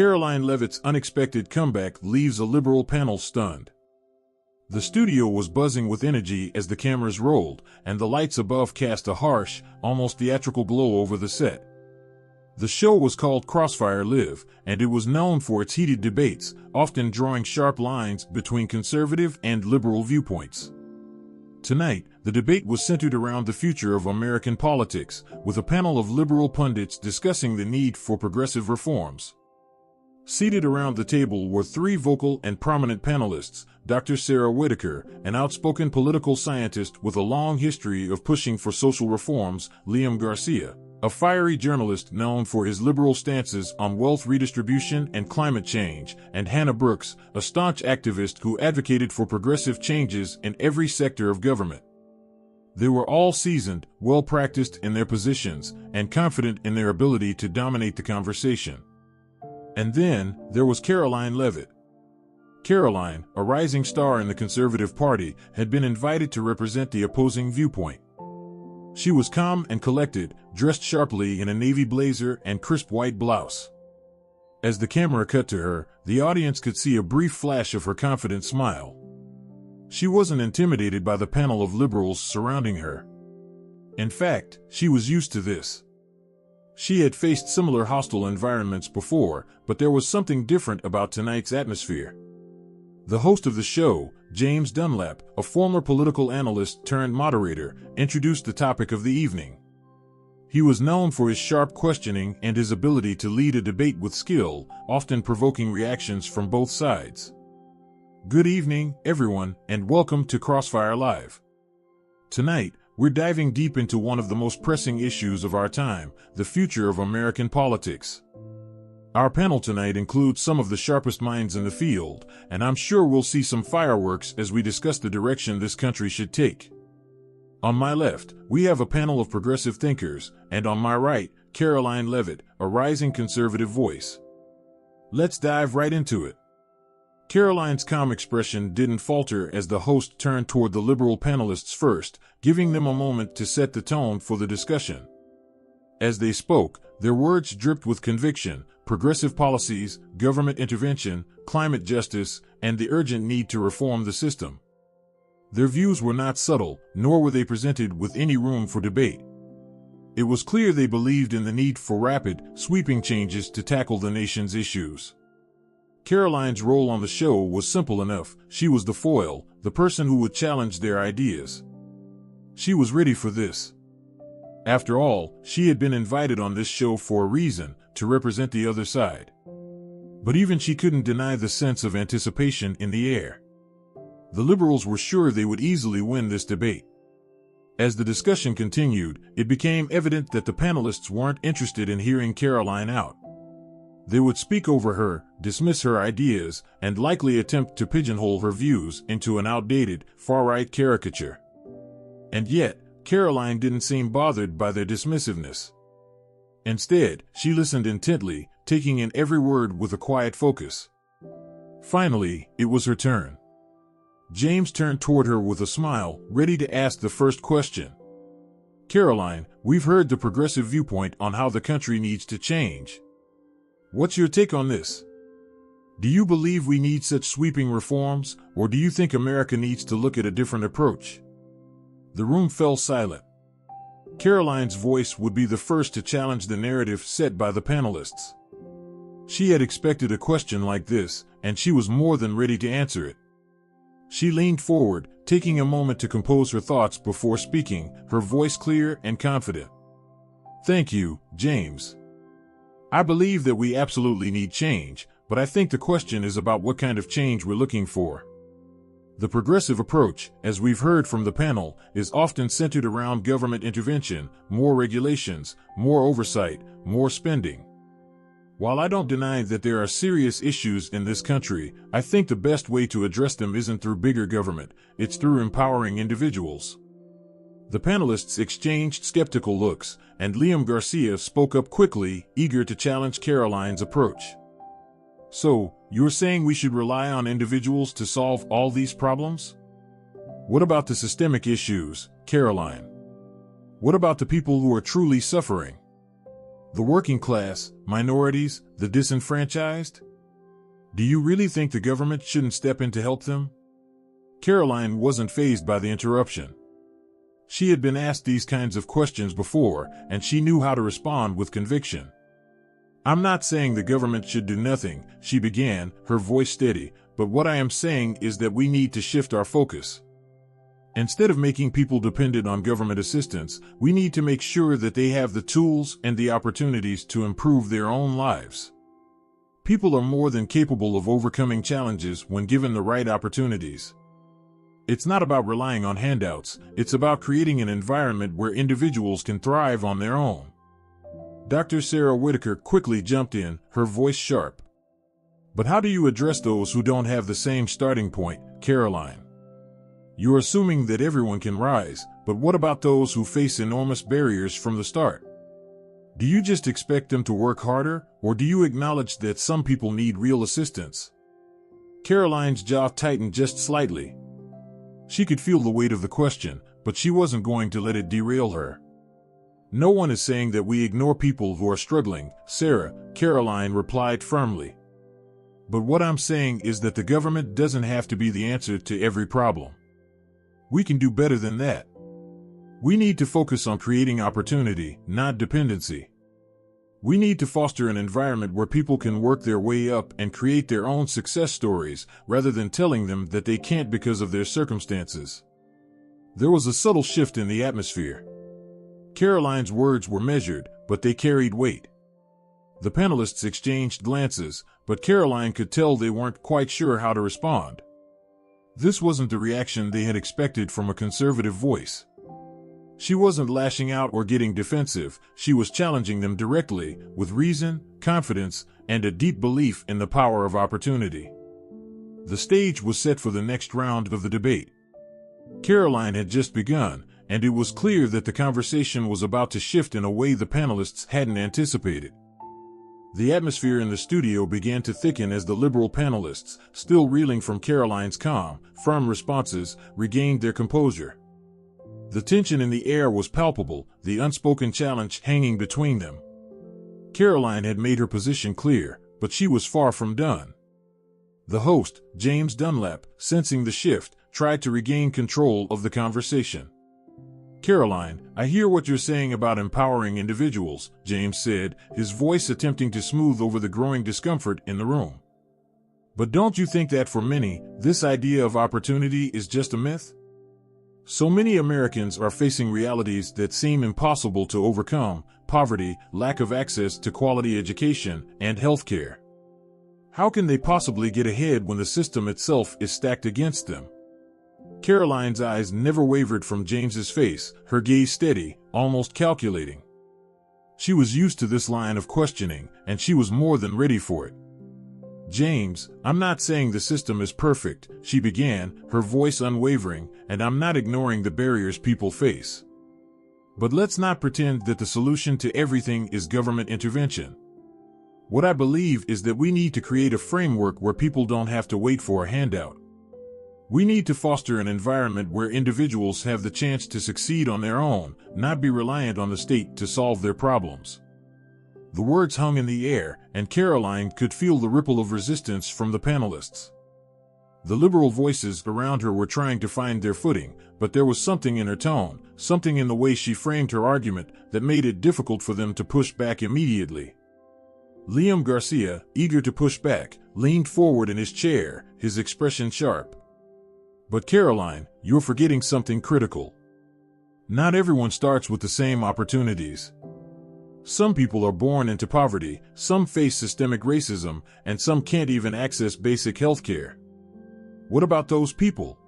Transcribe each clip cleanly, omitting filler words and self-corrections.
Karoline Leavitt's unexpected comeback leaves a liberal panel stunned. The studio was buzzing with energy as the cameras rolled, and the lights above cast a harsh, almost theatrical glow over the set. The show was called Crossfire Live, and it was known for its heated debates, often drawing sharp lines between conservative and liberal viewpoints. Tonight, the debate was centered around the future of American politics, with a panel of liberal pundits discussing the need for progressive reforms. Seated around the table were three vocal and prominent panelists: Dr. Sarah Whitaker, an outspoken political scientist with a long history of pushing for social reforms; Liam Garcia, a fiery journalist known for his liberal stances on wealth redistribution and climate change; and Hannah Brooks, a staunch activist who advocated for progressive changes in every sector of government. They were all seasoned, well-practiced in their positions, and confident in their ability to dominate the conversation. And then, there was Karoline Leavitt. Karoline, a rising star in the Conservative Party, had been invited to represent the opposing viewpoint. She was calm and collected, dressed sharply in a navy blazer and crisp white blouse. As the camera cut to her, the audience could see a brief flash of her confident smile. She wasn't intimidated by the panel of liberals surrounding her. In fact, she was used to this. She had faced similar hostile environments before, but there was something different about tonight's atmosphere. The host of the show, James Dunlap, a former political analyst turned moderator, introduced the topic of the evening. He was known for his sharp questioning and his ability to lead a debate with skill, often provoking reactions from both sides. Good evening, everyone, and welcome to Crossfire Live. Tonight, we're diving deep into one of the most pressing issues of our time, the future of American politics. Our panel tonight includes some of the sharpest minds in the field, and I'm sure we'll see some fireworks as we discuss the direction this country should take. On my left, we have a panel of progressive thinkers, and on my right, Karoline Leavitt, a rising conservative voice. Let's dive right into it. Karoline's calm expression didn't falter as the host turned toward the liberal panelists first, giving them a moment to set the tone for the discussion. As they spoke, their words dripped with conviction: progressive policies, government intervention, climate justice, and the urgent need to reform the system. Their views were not subtle, nor were they presented with any room for debate. It was clear they believed in the need for rapid, sweeping changes to tackle the nation's issues. Karoline's role on the show was simple enough. She was the foil, the person who would challenge their ideas. She was ready for this. After all, she had been invited on this show for a reason, to represent the other side. But even she couldn't deny the sense of anticipation in the air. The liberals were sure they would easily win this debate. As the discussion continued, it became evident that the panelists weren't interested in hearing Karoline out. They would speak over her, dismiss her ideas, and likely attempt to pigeonhole her views into an outdated, far-right caricature. And yet, Karoline didn't seem bothered by their dismissiveness. Instead, she listened intently, taking in every word with a quiet focus. Finally, it was her turn. James turned toward her with a smile, ready to ask the first question. Karoline, we've heard the progressive viewpoint on how the country needs to change. What's your take on this? Do you believe we need such sweeping reforms, or do you think America needs to look at a different approach? The room fell silent. Karoline's voice would be the first to challenge the narrative set by the panelists. She had expected a question like this, and she was more than ready to answer it. She leaned forward, taking a moment to compose her thoughts before speaking, her voice clear and confident. Thank you, James. I believe that we absolutely need change, but I think the question is about what kind of change we're looking for. The progressive approach, as we've heard from the panel, is often centered around government intervention, more regulations, more oversight, more spending. While I don't deny that there are serious issues in this country, I think the best way to address them isn't through bigger government, it's through empowering individuals. The panelists exchanged skeptical looks, and Liam Garcia spoke up quickly, eager to challenge Karoline's approach. So, you're saying we should rely on individuals to solve all these problems? What about the systemic issues, Karoline? What about the people who are truly suffering? The working class, minorities, the disenfranchised? Do you really think the government shouldn't step in to help them? Karoline wasn't fazed by the interruption. She had been asked these kinds of questions before, and she knew how to respond with conviction. I'm not saying the government should do nothing, she began, her voice steady, but what I am saying is that we need to shift our focus. Instead of making people dependent on government assistance, we need to make sure that they have the tools and the opportunities to improve their own lives. People are more than capable of overcoming challenges when given the right opportunities. It's not about relying on handouts, it's about creating an environment where individuals can thrive on their own. Dr. Sarah Whitaker quickly jumped in, her voice sharp. But how do you address those who don't have the same starting point, Karoline? You're assuming that everyone can rise, but what about those who face enormous barriers from the start? Do you just expect them to work harder, or do you acknowledge that some people need real assistance? Karoline's jaw tightened just slightly. She could feel the weight of the question, but she wasn't going to let it derail her. No one is saying that we ignore people who are struggling, Sarah, Karoline replied firmly. But what I'm saying is that the government doesn't have to be the answer to every problem. We can do better than that. We need to focus on creating opportunity, not dependency. We need to foster an environment where people can work their way up and create their own success stories, rather than telling them that they can't because of their circumstances. There was a subtle shift in the atmosphere. Karoline's words were measured, but they carried weight. The panelists exchanged glances, but Karoline could tell they weren't quite sure how to respond. This wasn't the reaction they had expected from a conservative voice. She wasn't lashing out or getting defensive, she was challenging them directly, with reason, confidence, and a deep belief in the power of opportunity. The stage was set for the next round of the debate. Karoline had just begun, and it was clear that the conversation was about to shift in a way the panelists hadn't anticipated. The atmosphere in the studio began to thicken as the liberal panelists, still reeling from Karoline's calm, firm responses, regained their composure. The tension in the air was palpable, the unspoken challenge hanging between them. Karoline had made her position clear, but she was far from done. The host, James Dunlap, sensing the shift, tried to regain control of the conversation. Karoline, I hear what you're saying about empowering individuals, James said, his voice attempting to smooth over the growing discomfort in the room. But don't you think that for many, this idea of opportunity is just a myth? So many Americans are facing realities that seem impossible to overcome: poverty, lack of access to quality education, and health care. How can they possibly get ahead when the system itself is stacked against them? Karoline's eyes never wavered from James's face, her gaze steady, almost calculating. She was used to this line of questioning, and she was more than ready for it. James, I'm not saying the system is perfect, she began, her voice unwavering, and I'm not ignoring the barriers people face. But let's not pretend that the solution to everything is government intervention. What I believe is that we need to create a framework where people don't have to wait for a handout. We need to foster an environment where individuals have the chance to succeed on their own, not be reliant on the state to solve their problems. The words hung in the air, and Karoline could feel the ripple of resistance from the panelists. The liberal voices around her were trying to find their footing, but there was something in her tone, something in the way she framed her argument, that made it difficult for them to push back immediately. Liam Garcia, eager to push back, leaned forward in his chair, his expression sharp. But Karoline, you're forgetting something critical. Not everyone starts with the same opportunities. Some people are born into poverty, some face systemic racism, and some can't even access basic health care. What about those people?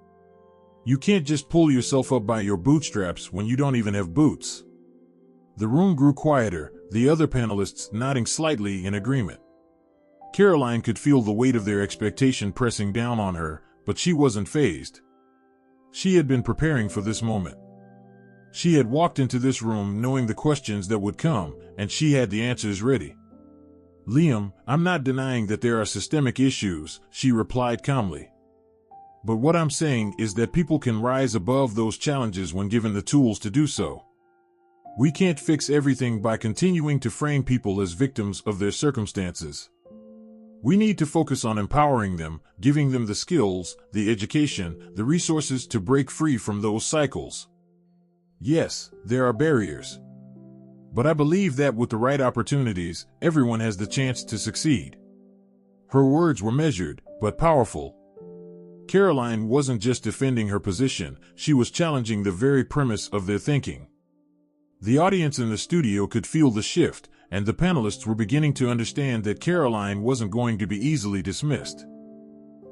You can't just pull yourself up by your bootstraps when you don't even have boots. The room grew quieter, the other panelists nodding slightly in agreement. Karoline could feel the weight of their expectation pressing down on her, but she wasn't fazed. She had been preparing for this moment. She had walked into this room knowing the questions that would come, and she had the answers ready. Liam, I'm not denying that there are systemic issues, she replied calmly. But what I'm saying is that people can rise above those challenges when given the tools to do so. We can't fix everything by continuing to frame people as victims of their circumstances. We need to focus on empowering them, giving them the skills, the education, the resources to break free from those cycles. Yes, there are barriers. But I believe that with the right opportunities, everyone has the chance to succeed. Her words were measured, but powerful. Karoline wasn't just defending her position, she was challenging the very premise of their thinking. The audience in the studio could feel the shift, and the panelists were beginning to understand that Karoline wasn't going to be easily dismissed.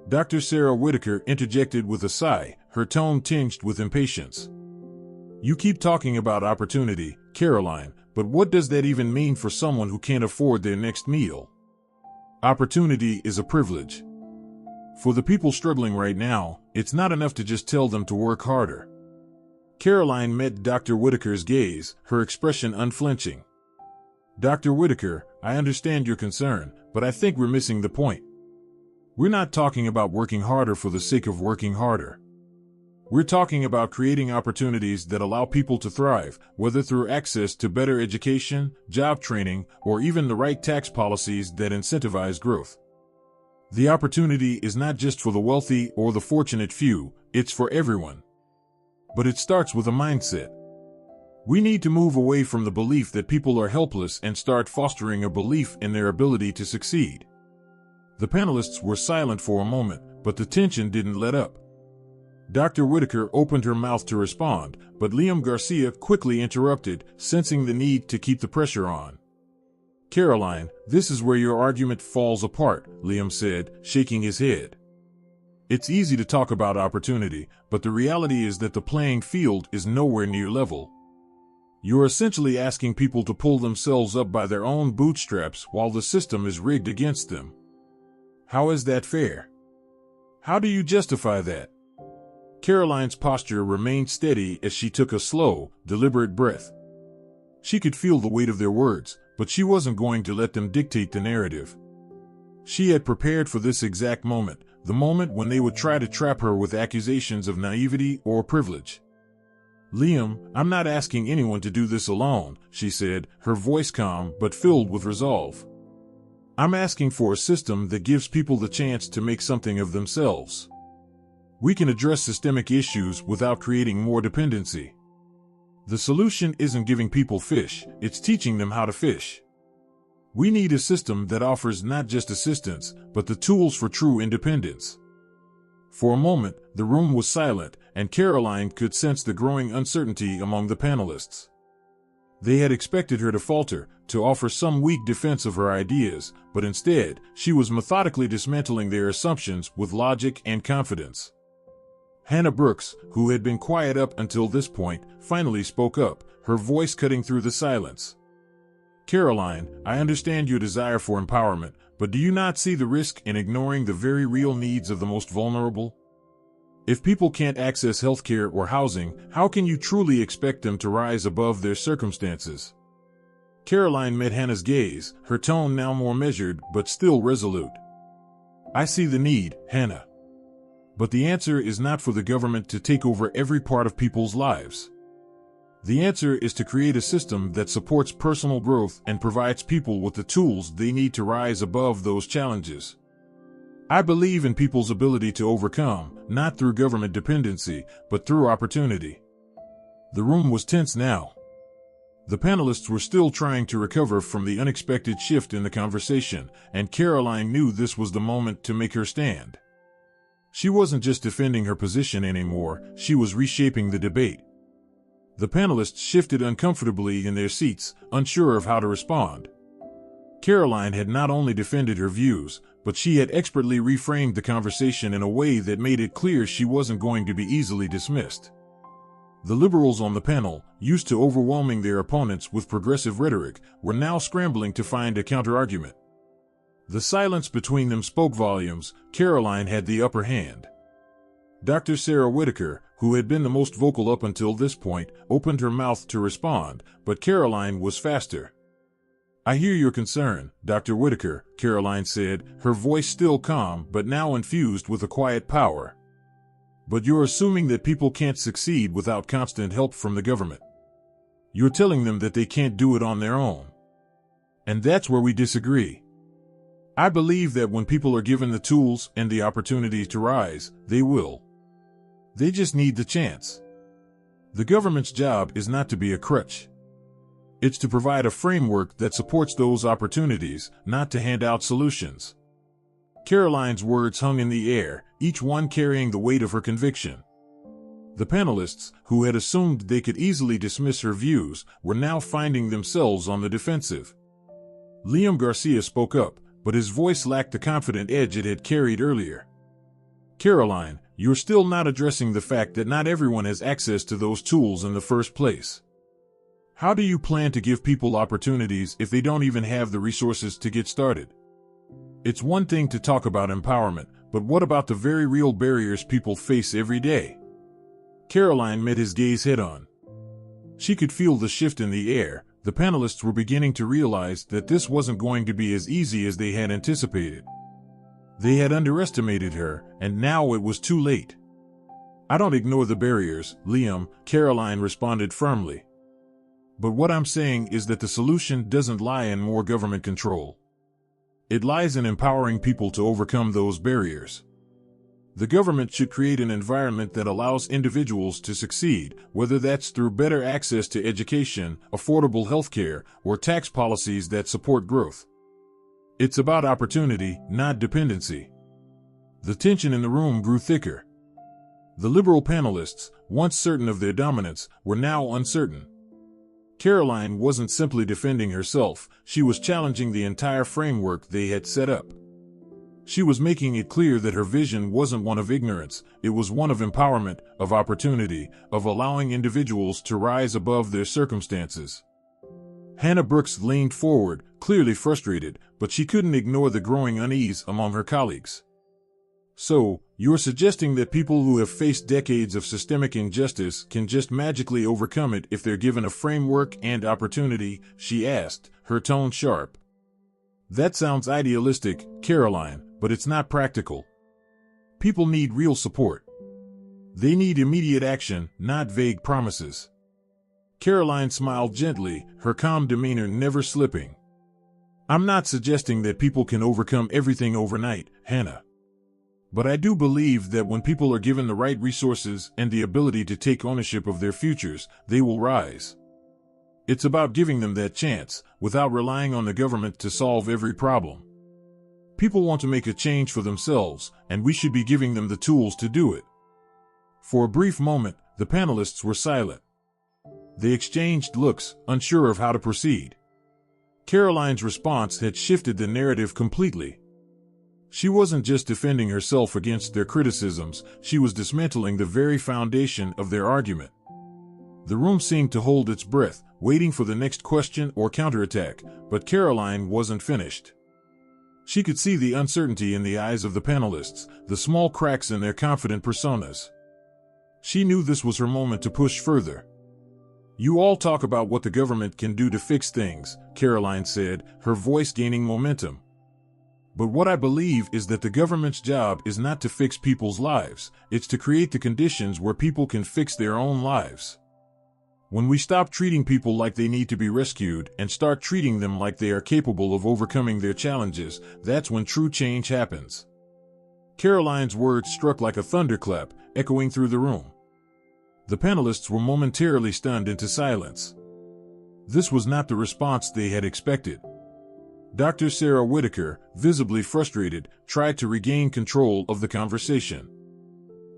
Dr. Sarah Whitaker interjected with a sigh, her tone tinged with impatience. You keep talking about opportunity, Karoline, but what does that even mean for someone who can't afford their next meal? Opportunity is a privilege. For the people struggling right now, it's not enough to just tell them to work harder. Karoline met Dr. Whitaker's gaze, her expression unflinching. Dr. Whitaker, I understand your concern, but I think we're missing the point. We're not talking about working harder for the sake of working harder. We're talking about creating opportunities that allow people to thrive, whether through access to better education, job training, or even the right tax policies that incentivize growth. The opportunity is not just for the wealthy or the fortunate few, it's for everyone. But it starts with a mindset. We need to move away from the belief that people are helpless and start fostering a belief in their ability to succeed. The panelists were silent for a moment, but the tension didn't let up. Dr. Whitaker opened her mouth to respond, but Liam Garcia quickly interrupted, sensing the need to keep the pressure on. Karoline, this is where your argument falls apart, Liam said, shaking his head. It's easy to talk about opportunity, but the reality is that the playing field is nowhere near level. You're essentially asking people to pull themselves up by their own bootstraps while the system is rigged against them. How is that fair? How do you justify that? Karoline's posture remained steady as she took a slow, deliberate breath. She could feel the weight of their words, but she wasn't going to let them dictate the narrative. She had prepared for this exact moment, the moment when they would try to trap her with accusations of naivety or privilege. Liam, I'm not asking anyone to do this alone, she said, her voice calm but filled with resolve. I'm asking for a system that gives people the chance to make something of themselves. We can address systemic issues without creating more dependency. The solution isn't giving people fish, it's teaching them how to fish. We need a system that offers not just assistance, but the tools for true independence. For a moment, the room was silent, and Karoline could sense the growing uncertainty among the panelists. They had expected her to falter, to offer some weak defense of her ideas, but instead, she was methodically dismantling their assumptions with logic and confidence. Hannah Brooks, who had been quiet up until this point, finally spoke up, her voice cutting through the silence. Karoline, I understand your desire for empowerment, but do you not see the risk in ignoring the very real needs of the most vulnerable? If people can't access healthcare or housing, how can you truly expect them to rise above their circumstances? Karoline met Hannah's gaze, her tone now more measured but still resolute. I see the need, Hannah. But the answer is not for the government to take over every part of people's lives. The answer is to create a system that supports personal growth and provides people with the tools they need to rise above those challenges. I believe in people's ability to overcome, not through government dependency, but through opportunity. The room was tense now. The panelists were still trying to recover from the unexpected shift in the conversation, and Karoline knew this was the moment to make her stand. She wasn't just defending her position anymore, she was reshaping the debate. The panelists shifted uncomfortably in their seats, unsure of how to respond. Karoline had not only defended her views, but she had expertly reframed the conversation in a way that made it clear she wasn't going to be easily dismissed. The liberals on the panel, used to overwhelming their opponents with progressive rhetoric, were now scrambling to find a counterargument. The silence between them spoke volumes. Karoline had the upper hand. Dr. Sarah Whitaker, who had been the most vocal up until this point, opened her mouth to respond, but Karoline was faster. I hear your concern, Dr. Whitaker, Karoline said, her voice still calm but now infused with a quiet power. But you're assuming that people can't succeed without constant help from the government. You're telling them that they can't do it on their own. And that's where we disagree. I believe that when people are given the tools and the opportunity to rise, they will. They just need the chance. The government's job is not to be a crutch. It's to provide a framework that supports those opportunities, not to hand out solutions. Karoline's words hung in the air, each one carrying the weight of her conviction. The panelists, who had assumed they could easily dismiss her views, were now finding themselves on the defensive. Liam Garcia spoke up, but his voice lacked the confident edge it had carried earlier. Karoline, you're still not addressing the fact that not everyone has access to those tools in the first place. How do you plan to give people opportunities if they don't even have the resources to get started? It's one thing to talk about empowerment, but what about the very real barriers people face every day? Karoline met his gaze head-on. She could feel the shift in the air. The panelists were beginning to realize that this wasn't going to be as easy as they had anticipated. They had underestimated her, and now it was too late. I don't ignore the barriers, Liam, Karoline responded firmly. But what I'm saying is that the solution doesn't lie in more government control. It lies in empowering people to overcome those barriers. The government should create an environment that allows individuals to succeed, whether that's through better access to education, affordable healthcare, or tax policies that support growth. It's about opportunity, not dependency. The tension in the room grew thicker. The liberal panelists, once certain of their dominance, were now uncertain. Karoline wasn't simply defending herself, she was challenging the entire framework they had set up. She was making it clear that her vision wasn't one of ignorance, it was one of empowerment, of opportunity, of allowing individuals to rise above their circumstances. Hannah Brooks leaned forward, clearly frustrated, but she couldn't ignore the growing unease among her colleagues. So, you're suggesting that people who have faced decades of systemic injustice can just magically overcome it if they're given a framework and opportunity, she asked, her tone sharp. That sounds idealistic, Karoline, but it's not practical. People need real support. They need immediate action, not vague promises. Karoline smiled gently, her calm demeanor never slipping. I'm not suggesting that people can overcome everything overnight, Hannah. But I do believe that when people are given the right resources and the ability to take ownership of their futures, they will rise. It's about giving them that chance, without relying on the government to solve every problem. People want to make a change for themselves, and we should be giving them the tools to do it. For a brief moment, the panelists were silent. They exchanged looks, unsure of how to proceed. Karoline's response had shifted the narrative completely. She wasn't just defending herself against their criticisms, she was dismantling the very foundation of their argument. The room seemed to hold its breath, waiting for the next question or counterattack, but Karoline wasn't finished. She could see the uncertainty in the eyes of the panelists, the small cracks in their confident personas. She knew this was her moment to push further. You all talk about what the government can do to fix things, Karoline said, her voice gaining momentum. But what I believe is that the government's job is not to fix people's lives, it's to create the conditions where people can fix their own lives. When we stop treating people like they need to be rescued and start treating them like they are capable of overcoming their challenges, that's when true change happens. Karoline's words struck like a thunderclap, echoing through the room. The panelists were momentarily stunned into silence. This was not the response they had expected. Dr. Sarah Whitaker, visibly frustrated, tried to regain control of the conversation.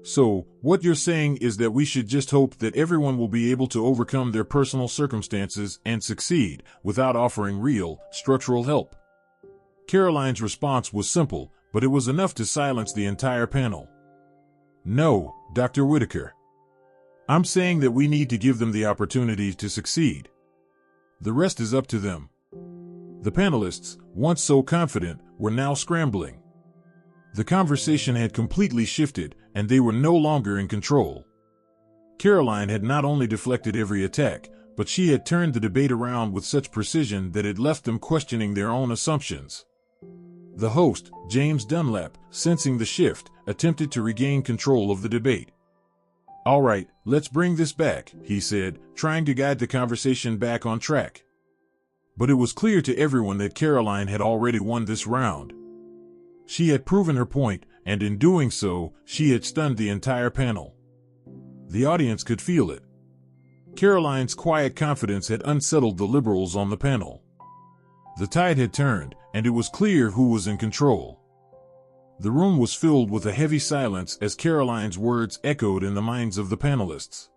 So, what you're saying is that we should just hope that everyone will be able to overcome their personal circumstances and succeed without offering real, structural help. Karoline's response was simple, but it was enough to silence the entire panel. No, Dr. Whitaker. I'm saying that we need to give them the opportunity to succeed. The rest is up to them. The panelists, once so confident, were now scrambling. The conversation had completely shifted, and they were no longer in control. Karoline had not only deflected every attack, but she had turned the debate around with such precision that it left them questioning their own assumptions. The host, James Dunlap, sensing the shift, attempted to regain control of the debate. All right, let's bring this back, he said, trying to guide the conversation back on track. But it was clear to everyone that Karoline had already won this round. She had proven her point, and in doing so, she had stunned the entire panel. The audience could feel it. Karoline's quiet confidence had unsettled the liberals on the panel. The tide had turned, and it was clear who was in control. The room was filled with a heavy silence as Karoline's words echoed in the minds of the panelists.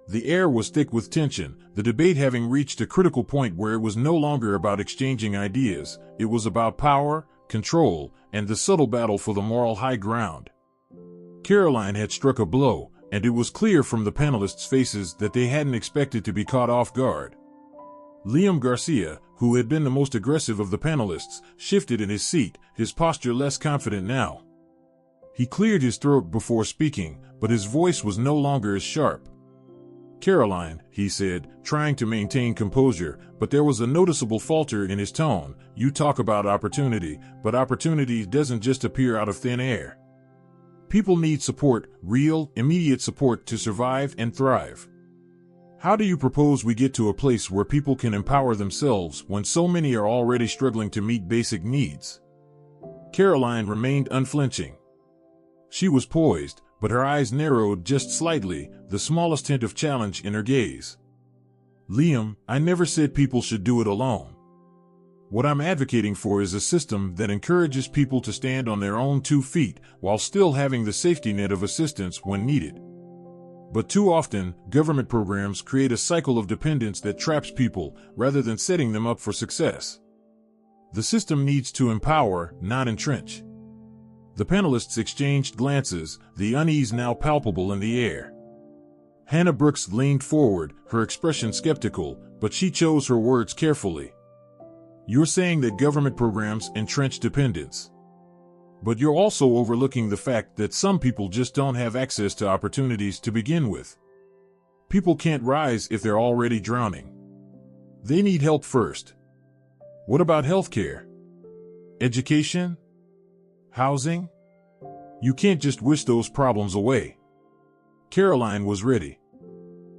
The air was thick with tension, the debate having reached a critical point where it was no longer about exchanging ideas, it was about power, control, and the subtle battle for the moral high ground. Karoline had struck a blow, and it was clear from the panelists' faces that they hadn't expected to be caught off guard. Liam Garcia, who had been the most aggressive of the panelists, shifted in his seat, his posture less confident now. He cleared his throat before speaking, but his voice was no longer as sharp. Karoline, he said, trying to maintain composure, but there was a noticeable falter in his tone. You talk about opportunity, but opportunity doesn't just appear out of thin air. People need support, real, immediate support to survive and thrive. How do you propose we get to a place where people can empower themselves when so many are already struggling to meet basic needs? Karoline remained unflinching. She was poised, but her eyes narrowed just slightly, the smallest hint of challenge in her gaze. Liam, I never said people should do it alone. What I'm advocating for is a system that encourages people to stand on their own 2 feet while still having the safety net of assistance when needed. But too often, government programs create a cycle of dependence that traps people rather than setting them up for success. The system needs to empower, not entrench. The panelists exchanged glances, the unease now palpable in the air. Hannah Brooks leaned forward, her expression skeptical, but she chose her words carefully. You're saying that government programs entrench dependence. But you're also overlooking the fact that some people just don't have access to opportunities to begin with. People can't rise if they're already drowning. They need help first. What about healthcare? Education? Housing? You can't just wish those problems away. Karoline was ready.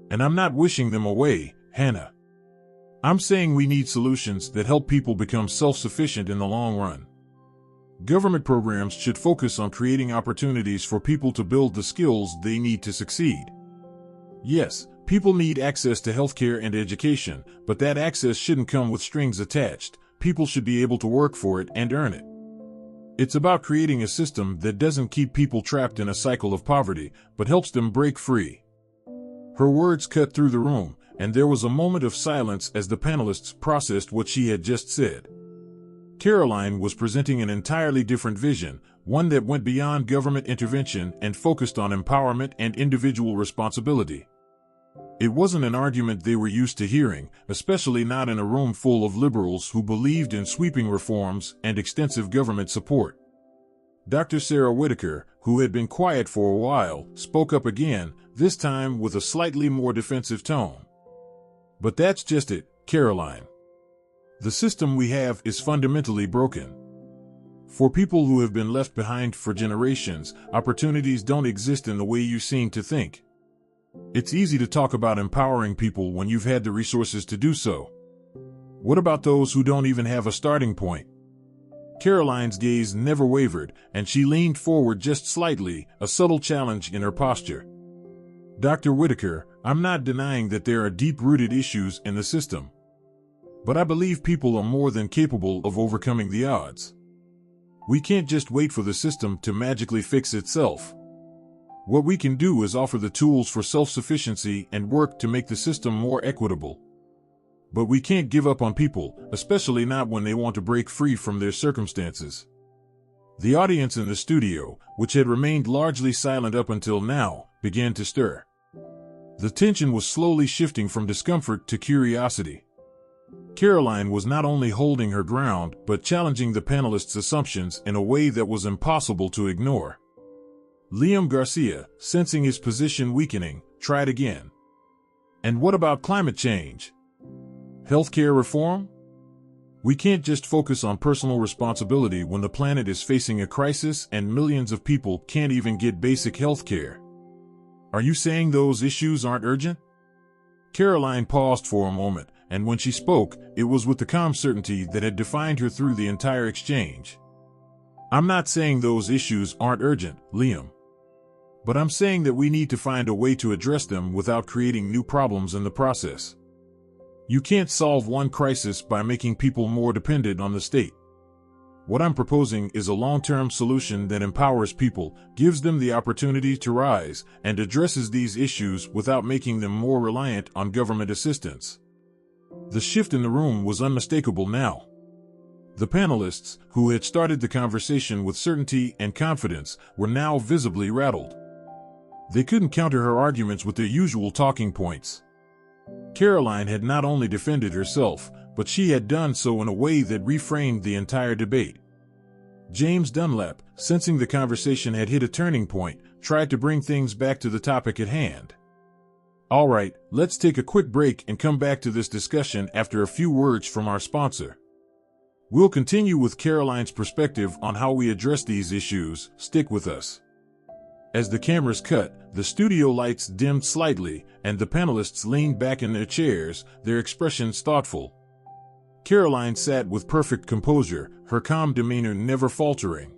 And I'm not wishing them away, Hannah. I'm saying we need solutions that help people become self-sufficient in the long run. Government programs should focus on creating opportunities for people to build the skills they need to succeed. Yes, people need access to healthcare and education, but that access shouldn't come with strings attached. People should be able to work for it and earn it. It's about creating a system that doesn't keep people trapped in a cycle of poverty, but helps them break free. Her words cut through the room, and there was a moment of silence as the panelists processed what she had just said. Karoline was presenting an entirely different vision, one that went beyond government intervention and focused on empowerment and individual responsibility. It wasn't an argument they were used to hearing, especially not in a room full of liberals who believed in sweeping reforms and extensive government support. Dr. Sarah Whitaker, who had been quiet for a while, spoke up again, this time with a slightly more defensive tone. But that's just it, Karoline. The system we have is fundamentally broken. For people who have been left behind for generations, opportunities don't exist in the way you seem to think. It's easy to talk about empowering people when you've had the resources to do so. What about those who don't even have a starting point? Karoline's gaze never wavered, and she leaned forward just slightly, a subtle challenge in her posture. Dr. Whitaker, I'm not denying that there are deep-rooted issues in the system. But I believe people are more than capable of overcoming the odds. We can't just wait for the system to magically fix itself. What we can do is offer the tools for self-sufficiency and work to make the system more equitable. But we can't give up on people, especially not when they want to break free from their circumstances. The audience in the studio, which had remained largely silent up until now, began to stir. The tension was slowly shifting from discomfort to curiosity. Karoline was not only holding her ground, but challenging the panelists' assumptions in a way that was impossible to ignore. Liam Garcia, sensing his position weakening, tried again. And what about climate change? Healthcare reform? We can't just focus on personal responsibility when the planet is facing a crisis and millions of people can't even get basic healthcare. Are you saying those issues aren't urgent? Karoline paused for a moment, and when she spoke, it was with the calm certainty that had defined her through the entire exchange. I'm not saying those issues aren't urgent, Liam. But I'm saying that we need to find a way to address them without creating new problems in the process. You can't solve one crisis by making people more dependent on the state. What I'm proposing is a long-term solution that empowers people, gives them the opportunity to rise, and addresses these issues without making them more reliant on government assistance. The shift in the room was unmistakable now. The panelists, who had started the conversation with certainty and confidence, were now visibly rattled. They couldn't counter her arguments with their usual talking points. Karoline had not only defended herself, but she had done so in a way that reframed the entire debate. James Dunlap, sensing the conversation had hit a turning point, tried to bring things back to the topic at hand. All right, let's take a quick break and come back to this discussion after a few words from our sponsor. We'll continue with Karoline's perspective on how we address these issues. Stick with us. As the cameras cut, the studio lights dimmed slightly, and the panelists leaned back in their chairs, their expressions thoughtful. Karoline sat with perfect composure, her calm demeanor never faltering.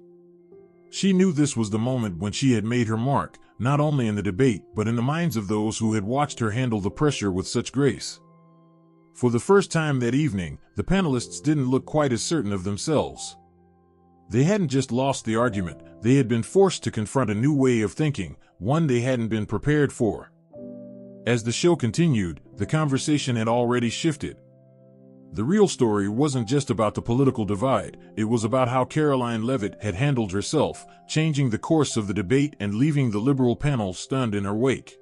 She knew this was the moment when she had made her mark, not only in the debate but in the minds of those who had watched her handle the pressure with such grace. For the first time that evening, the panelists didn't look quite as certain of themselves. They hadn't just lost the argument, they had been forced to confront a new way of thinking, one they hadn't been prepared for. As the show continued, the conversation had already shifted. The real story wasn't just about the political divide, it was about how Karoline Leavitt had handled herself, changing the course of the debate and leaving the liberal panel stunned in her wake.